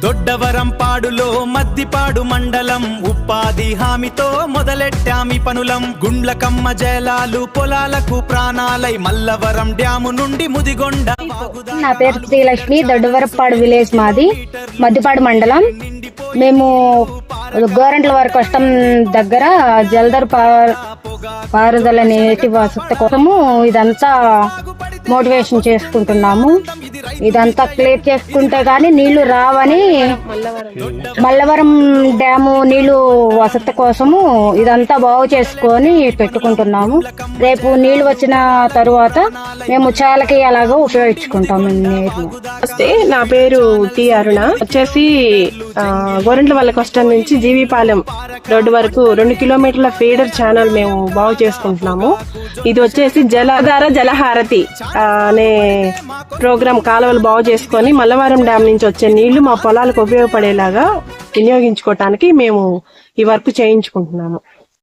దొడ్డవరం పాడులో మద్దిపాడు మండలం ఉపాధి హామీతో మొదలెట్టామి పనులం. గుండ్లకమ్మ జలాలు పొలాలకు ప్రాణాలై మల్లవరం డ్యాము నుండి ముదిగొండ. నా పేరు శ్రీలక్ష్మి. దొడ్డవరపాడు విలేజ్ మాది, మద్దిపాడు మండలం. మేము గోరంట్ల వరకు కష్టం దగ్గర జలధర్ పారుదల నీటి వసతి కోసము ఇదంతా మోటివేషన్ చేసుకుంటున్నాము. ఇదంతా క్లియర్ చేసుకుంటే గానీ నీళ్లు రావని మల్లవరం డ్యాము నీళ్లు వసతి కోసము ఇదంతా బాగు చేసుకొని పెట్టుకుంటున్నాము. రేపు నీళ్లు వచ్చిన తరువాత మేము చాలకి అలాగా ఉపయోగించుకుంటాము నీరు. నా పేరు టి అరుణ. వచ్చేసి గోరంట్ల వల్ల కష్టం నుంచి జీవీపాలెం రోడ్డు వరకు 2 కిలోమీటర్ల ఫీడర్ ఛానల్ మేము బాగు చేసుకుంటున్నాము. ఇది వచ్చేసి జలధార జలహారతి అనే ప్రోగ్రాం కాలువలు బాగు చేసుకొని మల్లవరం డ్యామ్ నుంచి వచ్చే నీళ్లు మా పొలాలకు ఉపయోగపడేలాగా వినియోగించుకోవటానికి మేము ఈ వర్క్ చేయించుకుంటున్నాము.